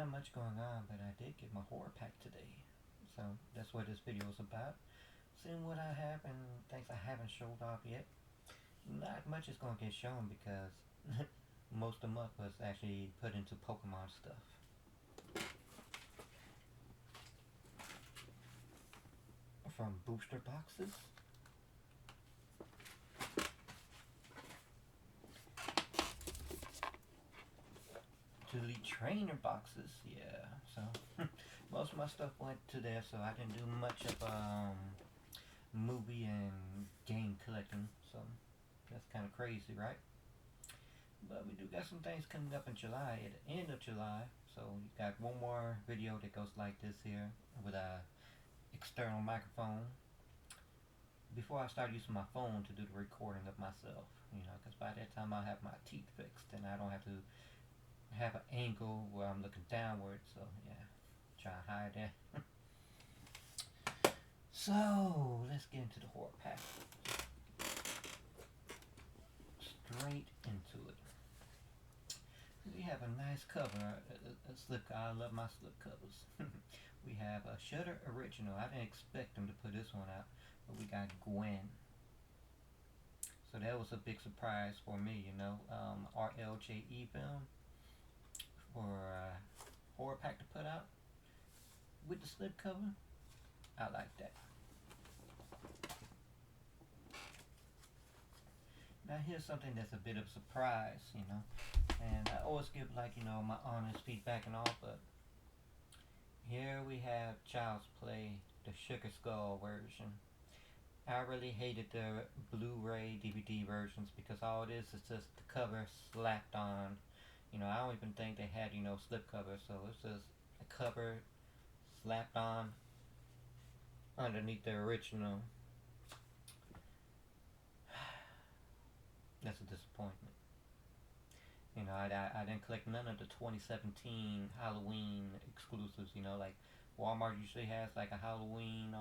not much going on, but I did get my horror pack today. So that's what this video is about. Seeing what I have and things I haven't showed off yet. Not much is going to get shown because most of the month was actually put into Pokemon stuff. From booster boxes to elite trainer boxes, yeah. So most of my stuff went to there, so I didn't do much of movie and game collecting. So that's kind of crazy, right? But we do got some things coming up in July, at the end of July. So you got one more video that goes like this here with a external microphone. Before I start using my phone to do the recording of myself, because by that time I have my teeth fixed and I don't have to have an angle where I'm looking downward. So yeah, try to hide that. So let's get into the horror pack. Straight into it. We have a nice cover, a slip. I love my slip covers. We have a Shudder original. I didn't expect them to put this one out, but we got Gwen. So that was a big surprise for me, RLJE film for horror pack to put out with the slip cover. I like that. Now here's something that's a bit of a surprise, and I always give my honest feedback and all, but here we have Child's Play, the Sugar Skull version. I really hated the Blu-ray DVD versions because all it is just the cover slapped on. I don't even think they had, slip covers, so it's just a cover slapped on underneath the original. That's a disappointment. I didn't collect none of the 2017 Halloween exclusives, like Walmart usually has like a Halloween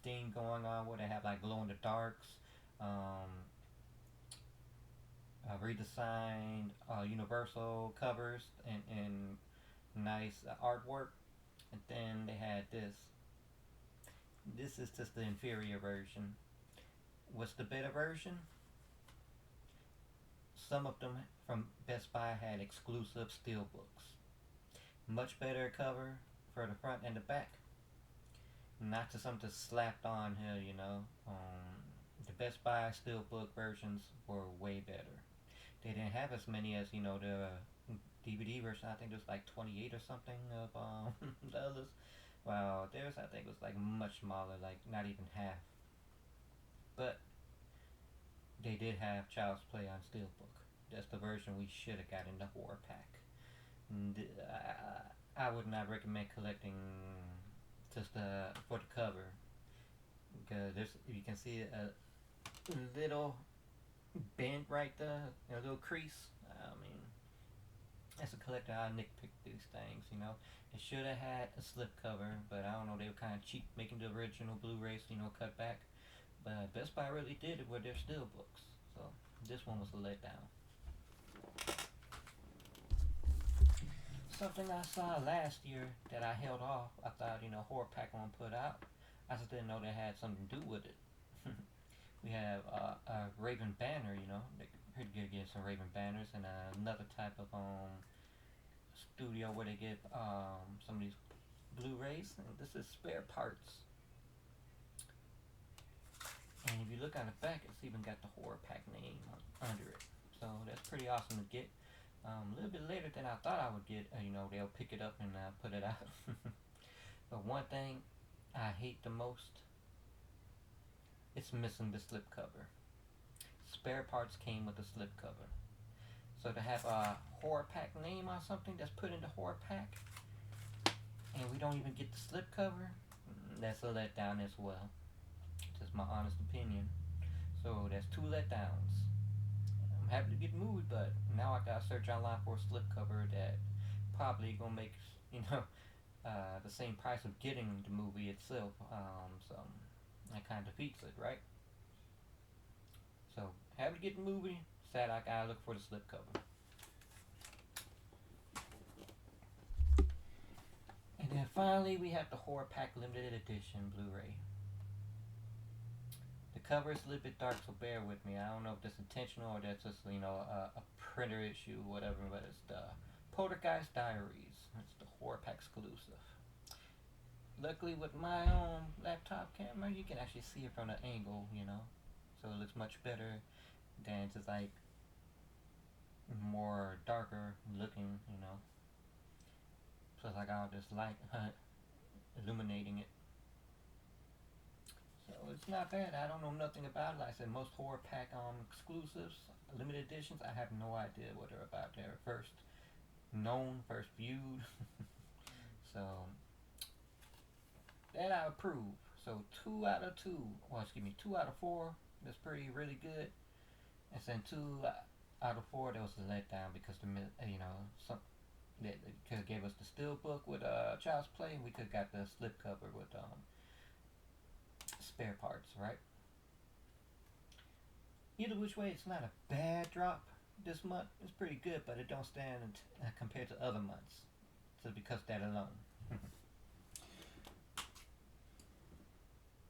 thing going on where they have like glow in the darks, redesigned Universal covers and nice artwork. And then they had this. This is just the inferior version. What's the better version? Some of them from Best Buy had exclusive steelbooks. Much better cover for the front and the back. Not just something slapped on here, the Best Buy steelbook versions were way better. They didn't have as many as, the DVD version. I think there's like 28 or something of the others. Well, theirs I think was like much smaller, like not even half. But they did have Child's Play on steelbook. That's the version we should have got in the horror pack. And, I would not recommend collecting just for the cover, because you can see a little bend right there, a little crease. I mean, as a collector, I nitpick these things. It should have had a slip cover, but I don't know. They were kind of cheap making the original Blu-rays, cut back. But Best Buy really did it with their steelbooks. So this one was a letdown. Something I saw last year that I held off. I thought, Horrorpack one put out. I just didn't know they had something to do with it. We have a Raven banner, They're pretty good getting some Raven banners, and another type of studio where they get some of these Blu-rays. And this is spare parts. And if you look on the back, it's even got the Horrorpack name under it. So that's pretty awesome to get. A little bit later than I thought I would get. They'll pick it up and put it out. But one thing I hate the most, it's missing the slip cover. Spare parts came with the slip cover. So to have a Horrorpack name on something that's put in the Horrorpack, and we don't even get the slip cover, that's a letdown as well. Just my honest opinion. So that's 2 letdowns. I'm happy to get the movie, but now I gotta search online for a slipcover that probably gonna make the same price of getting the movie itself. So that kind of defeats it, right? So happy to get the movie. Sad I gotta look for the slipcover. And finally, we have the Horrorpack Limited Edition Blu-ray. The cover is a little bit dark, so bear with me. I don't know if that's intentional or that's just a printer issue, or whatever. But it's the Poltergeist Diaries. It's the Horrorpack exclusive. Luckily, with my laptop camera, you can actually see it from an angle, so it looks much better than just like more darker looking. Plus, I got all this light illuminating it. So it's not bad. I don't know nothing about it. Like I said, most Horrorpack exclusives, limited editions, I have no idea what they're about. They're first known, first viewed. So that I approve. So 2 out of 2, well, excuse me, 2 out of 4. That's pretty really good. And then 2 out of 4, that was a letdown because some they could have gave us the steel book with Child's Play, and we could have got the slipcover with spare parts, right? Either which way, it's not a bad drop this month. It's pretty good, but it don't stand compared to other months. So because of that alone.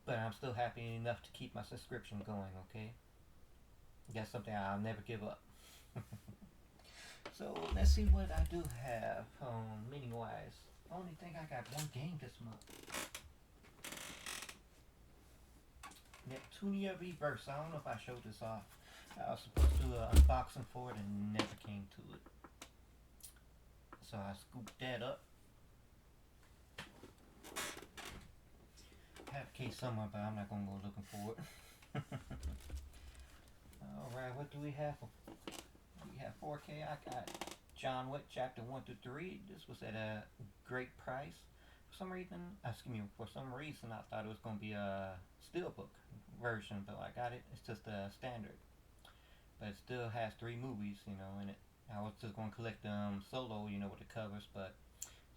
But I'm still happy enough to keep my subscription going, okay? That's something I'll never give up. So let's see what I do have mini wise. I only think I got one game this month. Neptunia Reverse. I don't know if I showed this off. I was supposed to do an unboxing for it and never came to it. So I scooped that up. I have a case somewhere, but I'm not going to go looking for it. Alright, what do we have? We have 4K. I got John Wick Chapter 1 through 3. This was at a great price. For some reason, I thought it was going to be a steelbook version, but I got it. It's just a standard. But it still has 3 movies, in it. I was just going to collect them solo, with the covers, but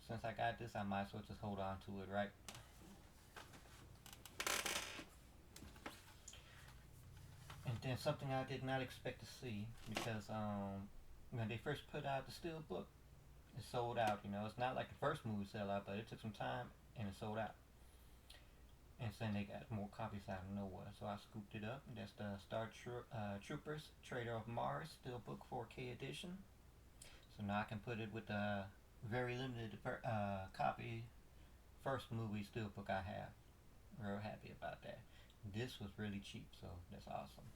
since I got this, I might as well just hold on to it, right? And then something I did not expect to see, because when they first put out the steelbook, it sold out. It's not like the first movie sell out, but it took some time and it sold out. And then they got more copies out of nowhere, so I scooped it up. And that's the Star Troopers Trader of Mars Steelbook 4K edition. So now I can put it with the very limited copy first movie steelbook I have. Real happy about that. This was really cheap, so that's awesome.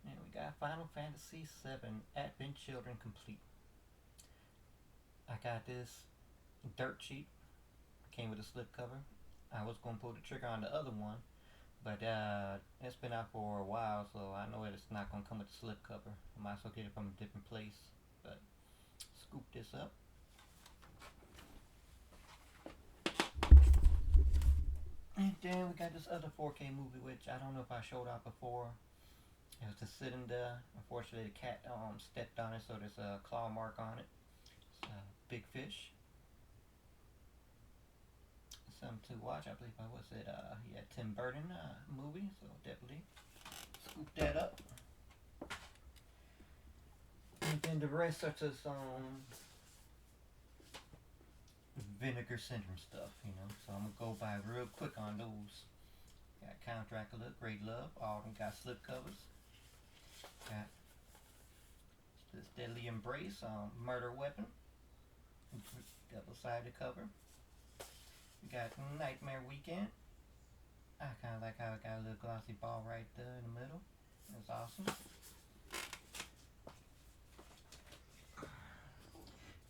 And we got Final Fantasy VII Advent Children Complete. I got this dirt cheap. Came with a slipcover. I was going to pull the trigger on the other one, but it's been out for a while, so I know it's not going to come with the slipcover. I might as well get it from a different place. But scoop this up. And then we got this other 4K movie, which I don't know if I showed out before. It was just sitting there. Unfortunately, the cat stepped on it, so there's a claw mark on it. It's a big fish. Something to watch. I believe Tim Burton movie, so definitely scoop that up. And then the rest are just Vinegar Syndrome stuff, So I'm gonna go by real quick on those. Got Count Dracula, Great Love. All of them got slip covers. Got this Deadly Embrace, Murder Weapon, double-sided cover. We got Nightmare Weekend. I kind of like how it got a little glossy ball right there in the middle. That's awesome.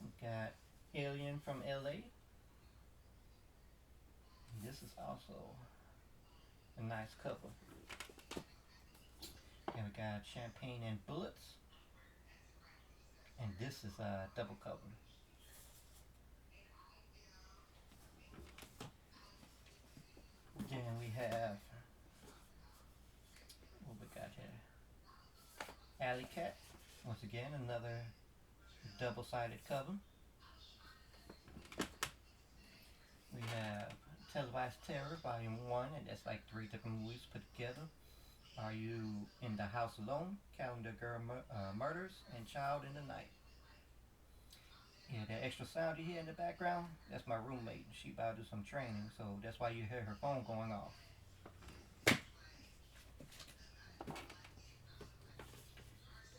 We got Alien from LA. This is also a nice cover. And we got Champagne and Bullets. And this is a double cover. Then we have, what we got here? Alley Cat. Once again, another double-sided cover. We have Televised Terror Volume 1, and that's like 3 different movies put together. Are You in the House Alone? Calendar Girl Murders, and Child in the Night. Yeah, that extra sound you hear in the background, that's my roommate. She about to do some training, so that's why you hear her phone going off.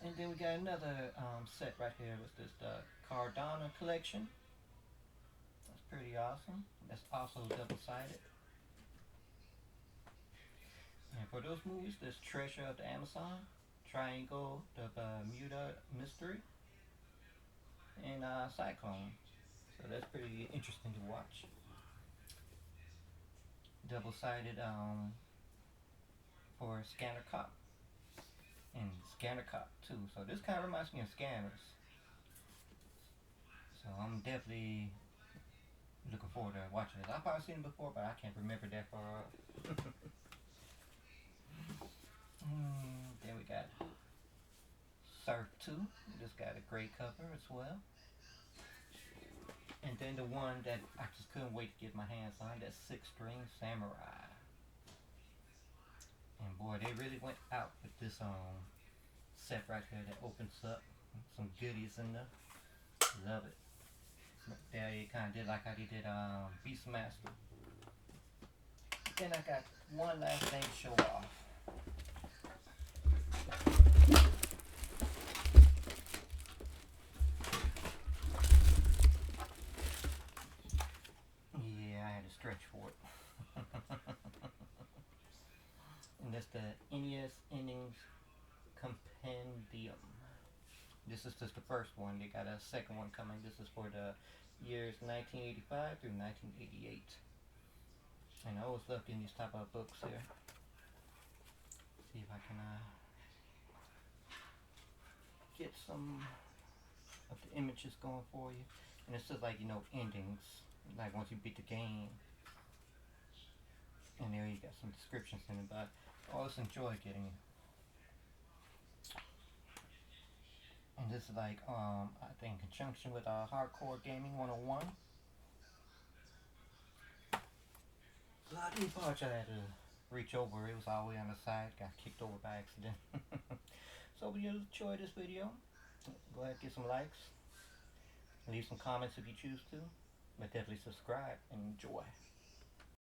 And then we got another set right here with this the Cardano collection. That's pretty awesome. That's also double-sided. And for those movies, there's Treasure of the Amazon, Triangle, the Bermuda Mystery, and Cyclone. So that's pretty interesting to watch. Double-sided for Scanner Cop and Scanner Cop too. So this kind of reminds me of Scanners. So I'm definitely looking forward to watching this. I've probably seen it before, but I can't remember that far up. Then we got Surf 2. This got a great cover as well. And then the one that I just couldn't wait to get my hands on, that Six String Samurai. And boy, they really went out with this set right here that opens up. Some goodies in there. Love it. Yeah, he kind of did like how he did Beastmaster. Then I got one last thing to show off. Yeah, I had to stretch for it. And that's the NES Innings Compendium. This is just the first one. They got a second one coming. This is for the years 1985 through 1988. And I always love getting these type of books here. See if I can get some of the images going for you. And it's just like, endings. Like once you beat the game. And there you got some descriptions in it. But I always enjoy getting it. And this is like, I think in conjunction with Hardcore Gaming 101. So I do apologize, I had to reach over. It was all the way on the side. Got kicked over by accident. So if you enjoyed this video, go ahead and give some likes. Leave some comments if you choose to. But definitely subscribe and enjoy.